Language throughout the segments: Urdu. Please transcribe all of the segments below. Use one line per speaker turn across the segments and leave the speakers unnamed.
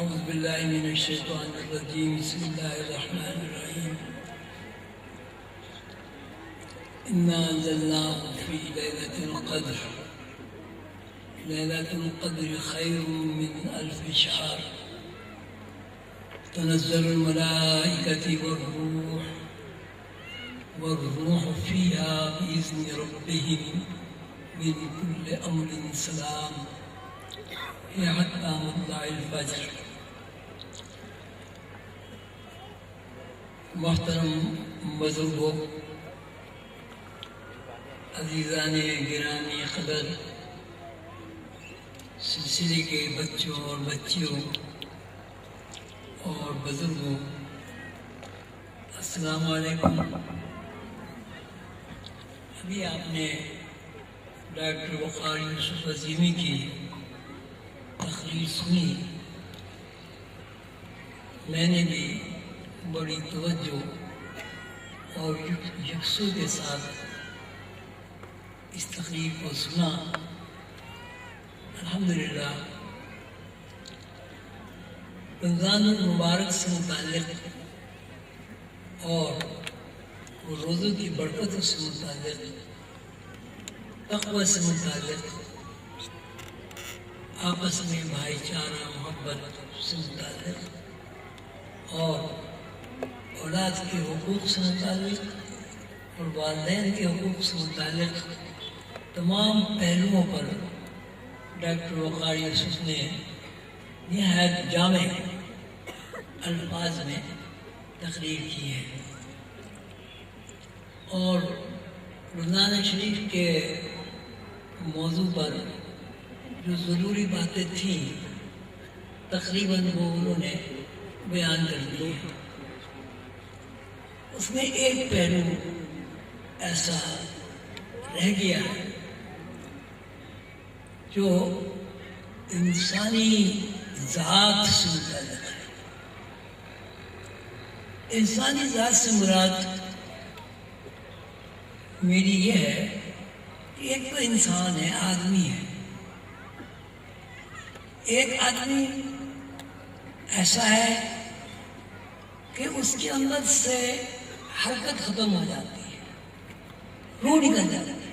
أعوذ بالله من الشيطان الرجيم بسم الله الرحمن الرحيم إنا أنزلناه في ليلة القدر ليلة القدر خير من 1000 شهر تنزل الملائكة والروح فيها بإذن ربهم من كل أمر سلام هي حتى مطلع الفجر. محترم بزرگوں، عزیزان گرامی قدر، سلسلے کے بچوں اور بچیوں اور بزرگوں، السلام علیکم۔ ابھی آپ نے ڈاکٹر وقار یوسف عظیمی کی تقریر سنی۔ میں نے بھی بڑی توجہ اور یکسو کے ساتھ اس تقریر کو سنا۔ الحمدللہ رمضان المبارک سے متعلق اور روزوں کی برکتوں سے متعلق، تقوی سے متعلق، آپس میں بھائی چارہ محبت سے متعلق اور اولاد کے حقوق سے متعلق اور والدین کے حقوق سے متعلق تمام پہلوؤں پر ڈاکٹر وقار یوسف نے نہایت جامع الفاظ میں تقریر کی ہے، اور رمضان شریف کے موضوع پر جو ضروری باتیں تھیں تقریباً وہ انہوں نے بیان کر دی۔ اس میں ایک پہلو ایسا رہ گیا جو انسانی ذات سے متعلق ہے۔ انسانی ذات سے مراد میری یہ ہے کہ ایک تو انسان ہے، آدمی ہے۔ ایک آدمی ایسا ہے کہ اس کے اندر سے حرکت ختم ہو جاتی ہے، روح نکل جاتی ہے،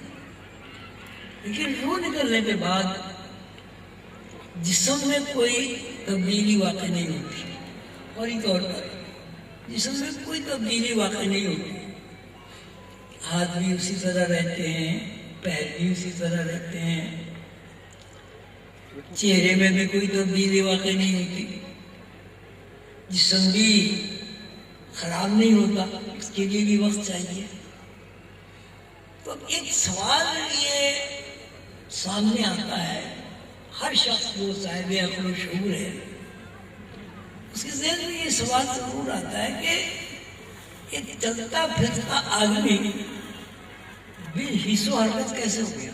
لیکن روح نکلنے کے بعد جسم میں کوئی تبدیلی واقع نہیں ہوتی۔ فوری طور پر جسم میں کوئی تبدیلی واقع نہیں ہوتی۔ ہاتھ بھی اسی طرح رہتے ہیں، پیر بھی اسی طرح رہتے ہیں، چہرے میں بھی کوئی تبدیلی واقع نہیں ہوتی، جسم بھی خراب نہیں ہوتا، اس کے لیے بھی وقت چاہیے۔ تو ایک سوال یہ سامنے آتا ہے، ہر شخص جو صاحب عقل و شعور ہے اس کے ذہن میں یہ سوال ضرور آتا ہے کہ ایک چلتا پھرتا آدمی بے حس و حرکت کیسے ہو گیا؟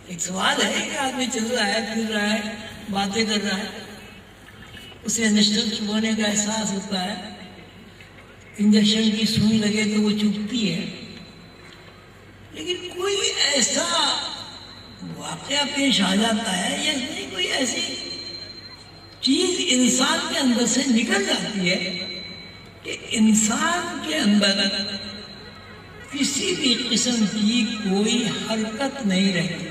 ایک سوال ہے کہ آدمی چل رہا ہے، پھر رہا ہے، باتیں کر رہا ہے، اسے انجیکشن چبھانے کا احساس ہوتا ہے، انجیکشن کی سوئی لگے تو وہ چبھتی ہے، لیکن کوئی ایسا واقعہ پیش آ جاتا ہے یا نہیں، کوئی ایسی چیز انسان کے اندر سے نکل جاتی ہے کہ انسان کے اندر کسی بھی قسم کی کوئی حرکت نہیں رہتی۔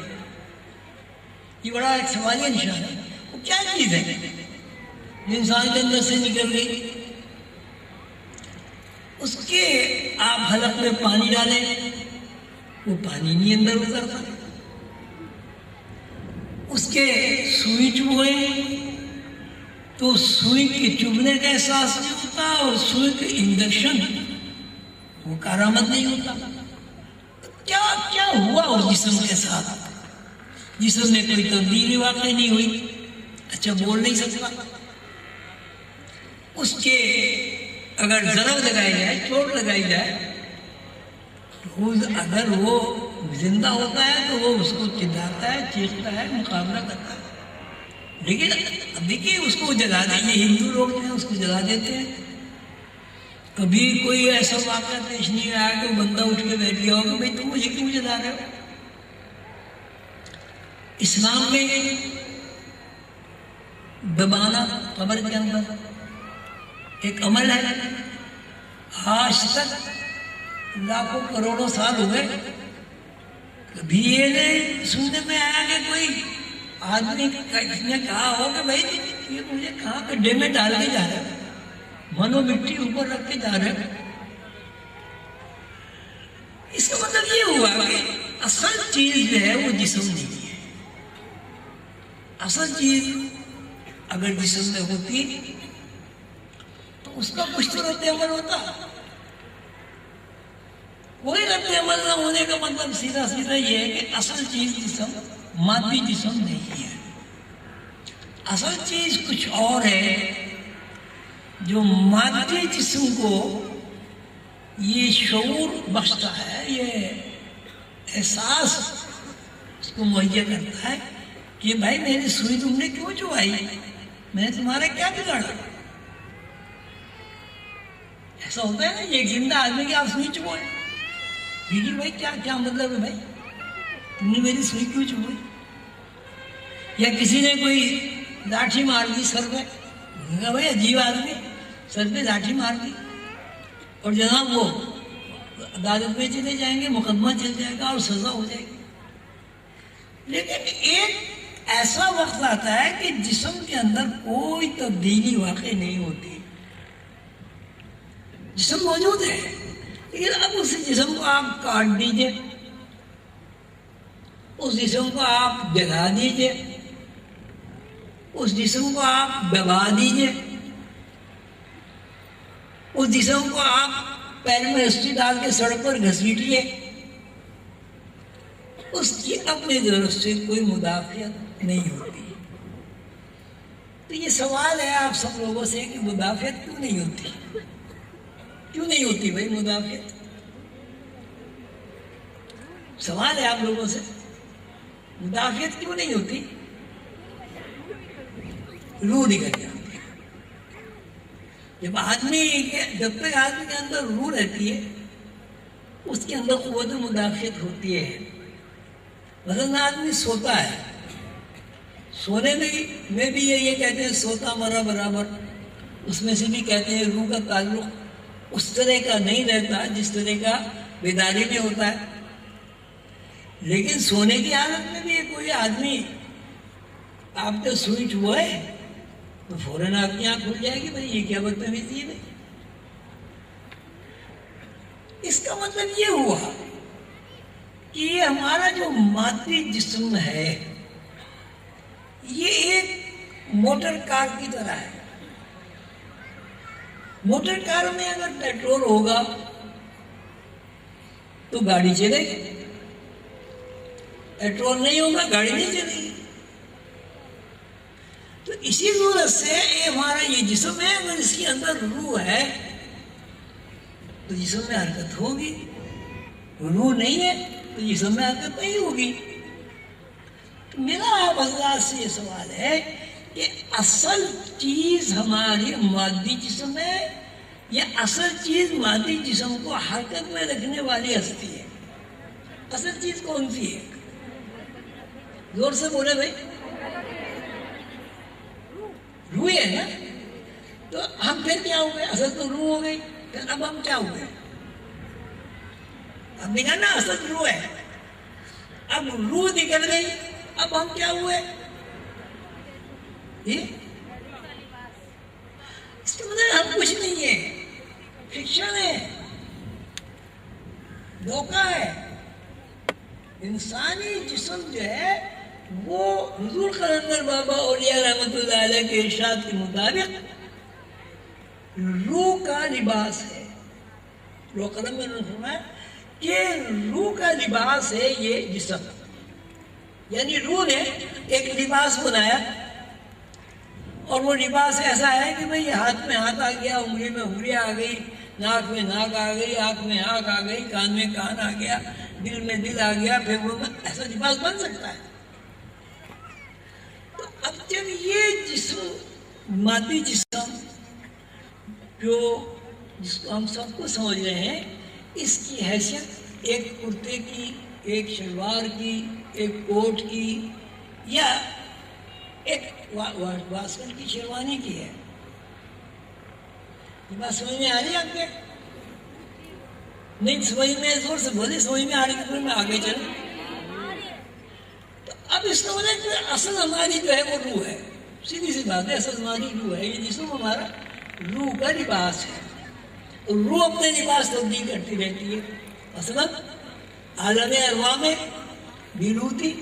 یہ بڑا ایک سوالیہ نشان ہے، وہ کیا چیز ہے جو انسان کے اندر سے نکل گئی؟ اس کے آپ حلق میں پانی ڈالیں وہ پانی نہیں اندر اترتا، اس کے سوئی چبھائیں تو سوئی کے چبھنے کا احساس نہیں ہوتا، اور سوئی کے انجیکشن وہ کارآمد نہیں ہوتا۔ کیا کیا ہوا اس جسم کے ساتھ؟ جسم میں کوئی تبدیلی واقع نہیں ہوئی، اچھا بول نہیں سکتا، اس کے اگر ضرب لگائی جائے، چوٹ لگائی جائے، اگر وہ زندہ ہوتا ہے تو وہ اس کو چلاتا ہے، چیختا ہے، مقابلہ کرتا ہے، لیکن اب دیکھیے اس کو جلا دیں، یہ ہندو لوگ ہیں اس کو جلا دیتے ہیں۔ کبھی کوئی ایسا واقعہ پیش نہیں آیا کہ بندہ اٹھ کے بیٹھ گیا ہوگا بھائی تم مجھے کیوں جلا رہے ہو؟ اسلام میں دبانا قبر کے اندر ایک عمل ہے. آج تک لاکھوں کروڑوں سال ہو گئے کبھی یہ نہیں سننے میں آیا کہ کوئی آدمی نے کہا ہو کہ بھائی یہ مجھے کہاں گڈھے میں ڈال کے جا رہا ہے, منو مٹی اوپر رکھ کے جا رہے ہیں. اس کا مطلب یہ ہوا کہ اصل چیز جو ہے وہ جسم نہیں ہے. اصل چیز اگر جسم میں ہوتی تو اس کا کچھ تو رد عمل ہوتا. کوئی رد عمل نہ ہونے کا مطلب سیدھا سیدھا یہ ہے کہ اصل چیز جسم مادی جسم نہیں ہے. اصل چیز کچھ اور ہے جو مادی جسم کو یہ شعور بخشتا ہے, یہ احساس اس کو مہیا کرتا ہے کہ بھائی میری سوئی تم نے کیوں چبائی, میں نے تمہارا کیا بگاڑا. ایسا ہوتا ہے نا یہ ایک زندہ آدمی کی آپ سوئی چبوئے, دیکھیے بھائی کیا مطلب ہے, بھائی تم نے میری سوئی کیوں چبوئی. یا کسی نے کوئی لاٹھی مار دی سر پہ, کہا بھائی عجیب آدمی سر پہ لاٹھی مار دی, اور جناب وہ عدالت میں چلے جائیں گے, مقدمہ چل جائے گا اور سزا ہو جائے گی. لیکن ایک ایسا وقت آتا ہے کہ جسم کے اندر کوئی تبدیلی واقع نہیں ہوتی. جسم موجود ہے لیکن اب اس جسم کو آپ کاٹ دیجئے, اس جسم کو آپ جلا دیجئے, اس جسم کو آپ دبا دیجئے, اس جسم کو آپ پیر میں رسی ڈال کے سڑک پر گھسیٹیے, اس کی اپنی طرف سے کوئی مدافعت نہیں ہوتی. تو یہ سوال ہے آپ سب لوگوں سے کہ مدافعت کیوں نہیں ہوتی, کیوں نہیں ہوتی بھائی مدافعت؟ سوال ہے آپ لوگوں سے, مدافعت کیوں نہیں ہوتی؟ روح نکل جاتی ہے. جب تک آدمی کے اندر روح رہتی ہے اس کے اندر قوت مدافعت ہوتی ہے. مثلا آدمی سوتا ہے, سونے میں بھی یہ کہتے ہیں سوتا مرا برابر, اس میں سے بھی کہتے ہیں روح کا تعلق اس طرح کا نہیں رہتا جس طرح کا بیداری میں ہوتا ہے. لیکن سونے کی حالت میں بھی کوئی آدمی آپ نے سوئی چبوئے تو فوراً آپ کی آنکھ کھل جائے گی, بھائی یہ کیا بدتمیزی ہے بھائی. اس کا مطلب یہ ہوا کہ یہ ہمارا جو مادی جسم ہے یہ ایک موٹر کار کی طرح ہے. موٹر کار میں اگر پیٹرول ہوگا تو گاڑی چلے گی, پیٹرول نہیں ہوگا گاڑی نہیں چلے گی. تو اسی صورت سے ہمارا یہ جسم ہے, اگر اس کے اندر روح ہے تو جسم میں حرکت ہوگی, روح نہیں ہے تو جسم میں حرکت نہیں ہوگی. تو میرا آپ حضرات سے یہ سوال ہے کہ اصل چیز ہماری مادی جسم ہے یا اصل چیز مادی جسم کو حرکت میں رکھنے والی ہستی ہے؟ اصل چیز کون سی ہے؟ زور سے بولے بھائی. روح ہے نا, تو ہم پھر کیا ہو گئے؟ اصل تو روح ہو گئی, پھر اب ہم کیا ہو گئے؟ اب نے کہا نا اصل روح ہے, اب روح نکل گئی, اب ہم کیا ہوئے؟ اس کے مطلب ہم کچھ نہیں ہے, فکشن ہے, دھوکہ ہے. انسانی جسم جو ہے وہ حضور قلندر بابا اولیاء رحمۃ اللہ علیہ کے ارشاد کے مطابق روح کا لباس ہے. روح قلندر نے فرمایا کہ روح کا لباس ہے یہ جسم, یعنی روح نے ایک لباس بنایا اور وہ لباس ایسا ہے کہ بھئی ہاتھ میں ہاتھ آ گیا, انگلی میں انگلی آ گئی, ناک میں ناک آ گئی, آنکھ میں آنکھ آ گئی, کان میں کان آ گیا, دل میں دل آ گیا, پھر ایسا لباس بن سکتا ہے. تو اب جب یہ جسم مادی جسم جس کو ہم سب کو سمجھ رہے ہیں, اس کی حیثیت ایک کرتے کی, ایک شلوار کی, ایک کوٹ کی یا ایک واسکٹ کی شیروانی کی ہے. یہ بات سمجھ میں آ رہی ہے آپ کے؟ نہیں سمجھ میں زور سے بولے, سمجھ میں آ رہی ہے, میں آگے چلوں. تو اب اس کا مطلب کہ اصل ہماری جو ہے وہ روح ہے. سیدھی سی بات ہے, اصل ہماری روح ہے. یہ جسم ہمارا روح کا لباس ہے. روح اپنے لباس تبدیل کرتی رہتی ہے. مثلا عالم ارواح میں بھی روح تھی,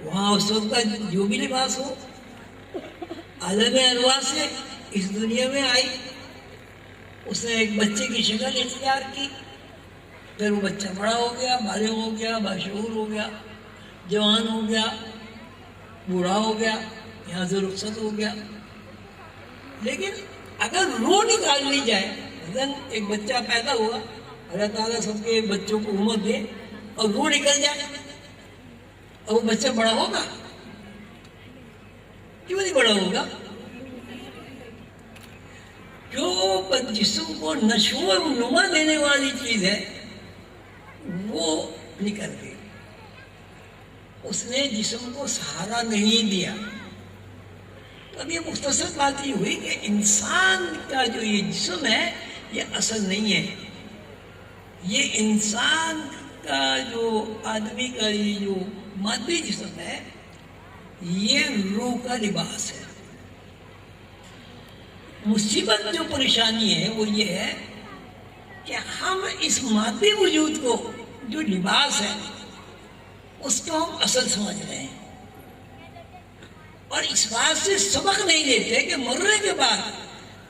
وہاں اس وقت کا جو بھی لباس ہو. عالم ارواح سے اس دنیا میں آئی, اس نے ایک بچے کی شکل اختیار کی, پھر وہ بچہ بڑا ہو گیا, بالغ ہو گیا, باشعور ہو گیا, جوان ہو گیا, بوڑھا ہو گیا, یہاں سے رخصت ہو گیا. لیکن اگر روح نکال لی جائے, مثلا ایک بچہ پیدا ہوا, اللہ تعالیٰ سب کے بچوں کو عمر دے اور روح نکل جائے, اور وہ بچہ بڑا ہوگا؟ کیوں نہیں بڑا ہوگا؟ جو جسم کو نشو و نما دینے والی چیز ہے وہ نکل گئی. اس نے جسم کو سہارا نہیں دیا. تو اب یہ مختصر بات یہ ہوئی کہ انسان کا جو یہ جسم ہے یہ اصل نہیں ہے. یہ انسان کا جو آدمی کا یہ جو مادی جسم ہے یہ روح کا لباس ہے. مصیبت جو پریشانی ہے وہ یہ ہے کہ ہم اس مادی وجود کو جو لباس ہے اس کو ہم اصل سمجھ رہے ہیں, اور اس بات سے سبق نہیں لیتے کہ مرنے کے بعد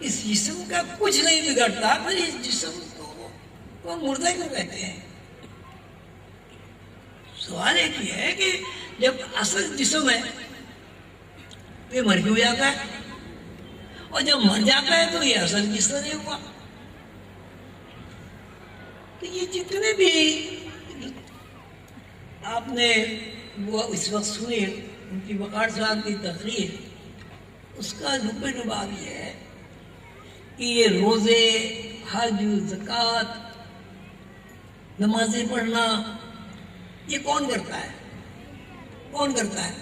اس جسم کا کچھ نہیں بگڑتا, پھر اس جسم کو مردہ کیوں کہتے ہیں. سوال ایک یہ ہے کہ جب اصل جسم ہے تو یہ مر کیوں جاتا ہے, اور جب مر جاتا ہے تو یہ اصل کس طرح نہیں ہوا. تو یہ جتنے بھی آپ نے وہ اس وقت سنی ان کی وقار صاحب کی تقریر, اس کا لب لباب یہ ہے کہ یہ روزے, حج, زکوٰۃ, نمازیں پڑھنا یہ کون کرتا ہے؟ کون کرتا ہے؟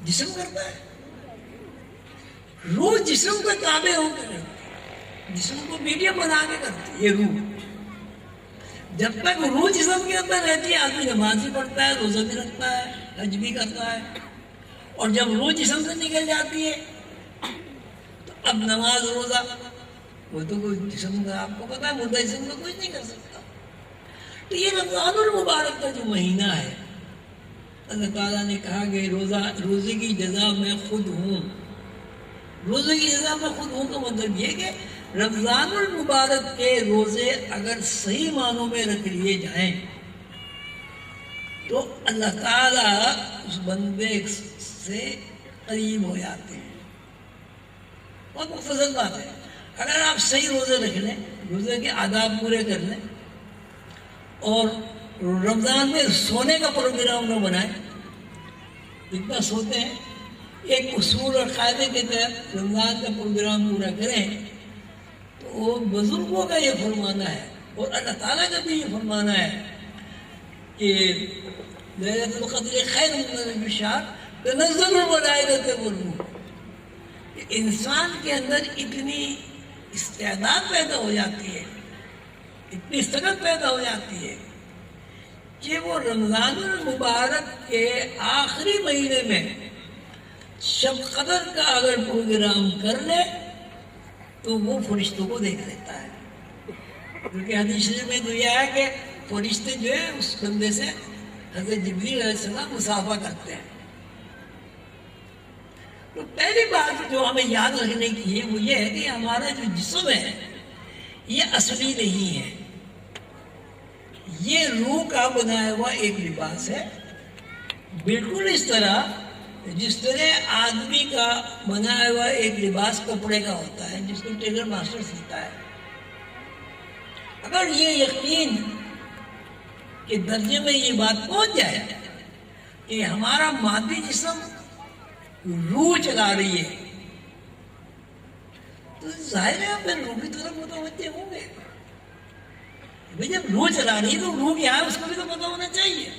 جسم کرتا ہے. روح جسم کے تابع ہو کر کرتی ہے, جسم کو میڈیم بنا کے کرتی ہے یہ روح. جب تک روح جسم کے اندر رہتی ہے آدمی نماز بھی پڑھتا ہے, روزہ بھی رکھتا ہے, حج بھی کرتا ہے. اور جب روح جسم سے نکل جاتی ہے تو اب نماز روزہ وہ تو کوئی جسم کا آپ کو پتا ہے مردہ جسم کا کچھ نہیں کر سکتا. تو یہ رمضان المبارک کا جو مہینہ ہے, اللہ تعالیٰ نے کہا کہ روزے کی جزا میں خود ہوں. روزے کی جزا میں خود ہوں کا مطلب یہ کہ رمضان المبارک کے روزے اگر صحیح معنوں میں رکھ لیے جائیں تو اللہ تعالیٰ اس بندے سے قریب ہو جاتے ہیں. بہت مختصر بات ہے. اگر آپ صحیح روزے رکھ لیں, روزے کے آداب پورے کر لیں, اور رمضان میں سونے کا پروگرام نہ بنائیں, جتنا سوتے ہیں ایک اصول اور قاعدے کے تحت رمضان کا پروگرام پورا کریں, تو بزرگوں کا یہ فرمانا ہے اور اللہ تعالیٰ کا بھی یہ فرمانا ہے کہ لیلۃ القدر خیر من الف شہر تنزل الملائکۃ والروح. انسان کے اندر اتنی استعداد پیدا ہو جاتی ہے, اتنی استقامت پیدا ہو جاتی ہے کہ وہ رمضان المبارک کے آخری مہینے میں شب قدر کا اگر پروگرام کر لے تو وہ فرشتوں کو دیکھ لیتا ہے. کیونکہ حدیث شریف میں تو یہ ہے کہ فرشتے جو ہے اس بندے سے حضرت جبریل علیہ السلام مصافحہ کرتے ہیں. تو پہلی بات جو ہمیں یاد رکھنے کی ہے وہ یہ ہے کہ ہمارا جو جسم ہے یہ اصلی نہیں ہے, یہ روح کا بنایا ہوا ایک لباس ہے. بالکل اس طرح جس طرح آدمی کا بنایا ہوا ایک لباس کپڑے کا ہوتا ہے جس کو ٹیلر ماسٹر سیتا ہے. اگر یہ یقین کے درجے میں یہ بات پہنچ جائے کہ ہمارا مادی جسم روح چلا رہی ہے تو ظاہر ہے پھر روح کی طرف متوجہ ہوں گے. بھئی جب روح چلا رہی ہے تو روح کیا ہے اس کو بھی تو پتہ ہونا چاہیے.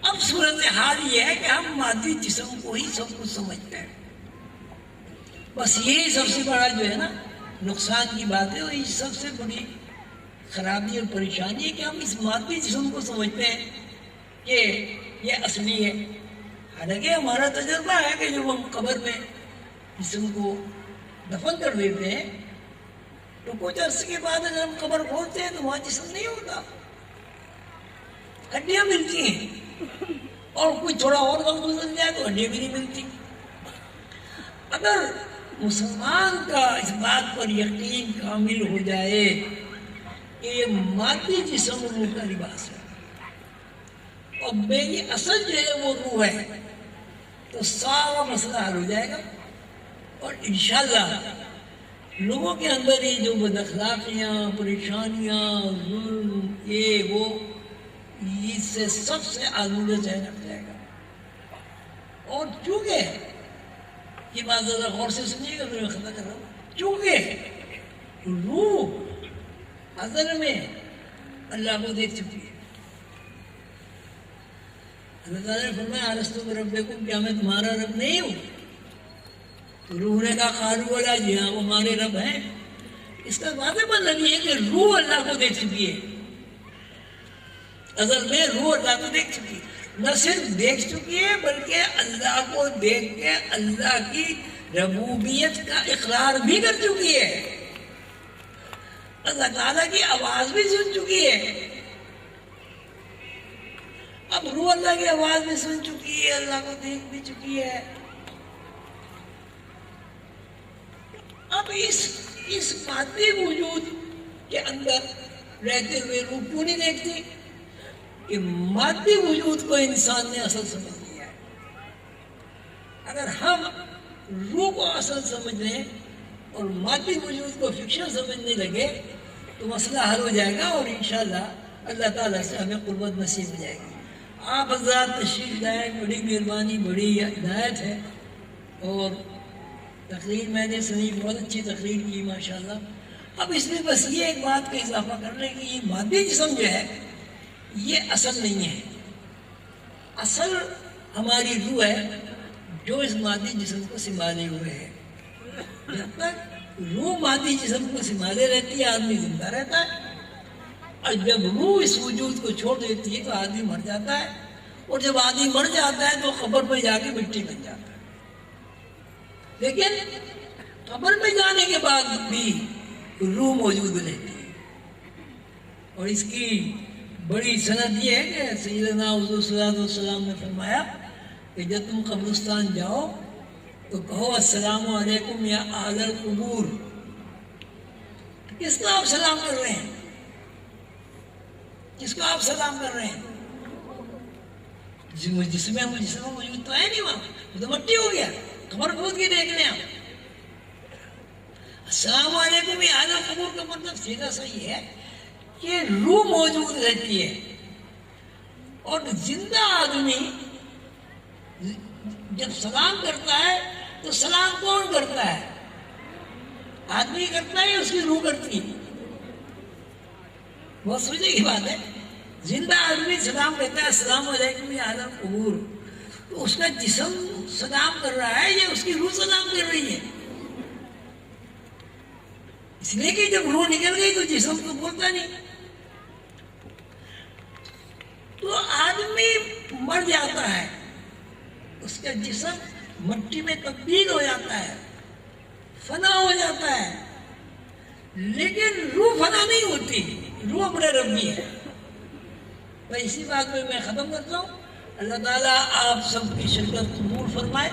اب صورتحال یہ ہے کہ ہم مادی جسم کو ہی سب کچھ سمجھتے ہیں. بس یہی سب سے بڑا جو ہے نا نقصان کی بات ہے، اور یہ سب سے بڑی خرابی اور پریشانی ہے کہ ہم اس مادی جسم کو سمجھتے ہیں کہ یہ اصلی ہے. حالانکہ ہمارا تجربہ ہے کہ جب ہم قبر میں جسم کو دفن کر دیتے ہیں تو کچھ عرصے کے بعد اگر ہم قبر کھولتے ہیں تو وہاں جسم نہیں ہوتا، ہڈیاں ملتی ہیں، اور کچھ تھوڑا اور وقت گزر جائے تو ہڈیاں بھی نہیں ملتی. اگر مسلمان کا اس بات پر یقین کامل ہو جائے کہ یہ مادی جسم روح کا لباس ہے اور میری اصل جو ہے وہ روح ہے، تو سارا مسئلہ حل ہو جائے گا. اور انشاءاللہ لوگوں کے اندر ہی جو بد اخلاقیاں، پریشانیاں، ظلم، یہ وہ، اس سے سب سے آلودہ ذہن رکھ جائے گا. اور چونکہ یہ بات ذرا غور سے سنیے گا، میں ختم کر رہا ہوں. چونکہ روح ازل میں اللہ کو دیکھ چکی ہے. اللہ تعالیٰ نے فرمایا الستو بربکم، کیا میں تمہارا رب نہیں ہوں؟ تو روح نے کہا قالوا بلی، جی ہاں وہ ہمارے رب ہیں. اس کا واضح مطلب یہ ہے کہ روح اللہ کو دیکھ چکی ہے. ازل میں روح اللہ کو دیکھ چکی ہے. نہ صرف دیکھ چکی ہے بلکہ اللہ کو دیکھ کے اللہ کی ربوبیت کا اقرار بھی کر چکی ہے. اللہ تعالیٰ کی آواز بھی سن چکی ہے. اب روح اللہ کی آواز بھی سن چکی ہے، اللہ کو دیکھ بھی چکی ہے. اب اس مادی وجود کے اندر رہتے ہوئے روح کیوں نہیں دیکھتی؟ کہ مادی وجود کو انسان نے اصل سمجھ لیا ہے. اگر ہم روح کو اصل سمجھ لیں اور مادی وجود کو فکشن سمجھنے لگے تو مسئلہ حل ہو جائے گا، اور انشاءاللہ اللہ تعالیٰ سے ہمیں قربت نصیب ہو جائے گی. آپ حضرات تشریف لائے، بڑی مہربانی، بڑی عنایت ہے. اور تقریر میں نے سنی، بہت اچھی تقریر کی ماشاءاللہ. اب اس میں بس یہ ایک بات کا اضافہ کر رہے ہیں کہ یہ مادی جسم جو ہے یہ اصل نہیں ہے. اصل ہماری روح ہے جو اس مادی جسم کو سنبھالے ہوئے ہے. جب تک روح مادی جسم کو سنبھالے رہتی ہے آدمی زندہ رہتا ہے، اور جب روح اس وجود کو چھوڑ دیتی ہے تو آدمی مر جاتا ہے. اور جب آدمی مر جاتا ہے تو قبر پہ جا کے مٹی بن جاتا ہے. لیکن قبر میں جانے کے بعد بھی روح موجود رہتی ہے. اور اس کی بڑی سند یہ ہے کہ سیدنا حضور صلی اللہ علیہ وسلم نے فرمایا کہ جب تم قبرستان جاؤ تو کہو السلام علیکم یا اہل القبور. کس کو آپ سلام کر رہے ہیں؟ کس کو آپ سلام کر رہے ہیں؟ جس میں موجود تو ہے نہیں وہاں، وہ تو مٹی ہو گیا. قبر کھود کے دیکھ لیں آپ. السلام علیکم یا اہل القبور کا مطلب سیدھا صحیح ہے کہ روح موجود رہتی ہے. اور زندہ آدمی جب سلام کرتا ہے تو سلام کون کرتا ہے؟ آدمی کرتا ہے یا اس کی روح کرتی ہے؟ بہت سوچنے کی بات ہے. زندہ آدمی سلام کہتا ہے السلام علیکم یا اہل القبور، تو اس کا جسم سلام کر رہا ہے یا اس کی روح سلام کر رہی ہے؟ اس لیے کہ جب روح نکل گئی تو جسم تو بولتا نہیں. تو آدمی مر جاتا ہے، اس کا جسم مٹی میں تبدیل ہو جاتا ہے، فنا ہو جاتا ہے. لیکن روح فنا نہیں ہوتی، روح اپنے ربی ہے. تو اسی بات پہ میں ختم کرتا ہوں. اللہ تعالیٰ آپ سب کی شرکت قبول فرمائے.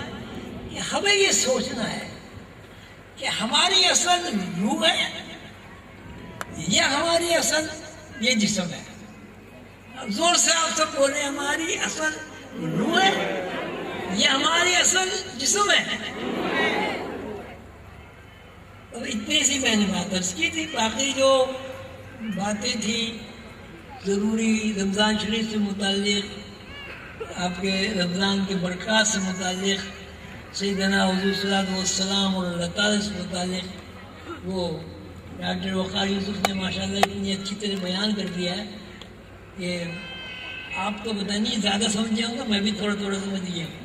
کہ ہمیں یہ سوچنا ہے کہ ہماری اصل روح ہے یا ہماری اصل یہ جسم ہے. اب زور سے آپ سب بولیں ہماری اصل روح ہے یا ہماری اصل جسم ہے. اب اتنی سی میں نے بات عرض کی تھی. باقی جو باتیں تھیں ضروری رمضان شریف سے متعلق، آپ کے رمضان کے برکات سے متعلق، سیدنا حضور صلی اللہ علیہ وسلم اور اللہ تعالیٰ سے متعلق، وہ ڈاکٹر وقار یوسف نے ماشاءاللہ اتنی اچھی طرح بیان کر دیا ہے کہ آپ کو پتہ نہیں زیادہ سمجھ جاؤں گا، میں بھی تھوڑا تھوڑا سمجھ گیا ہوں.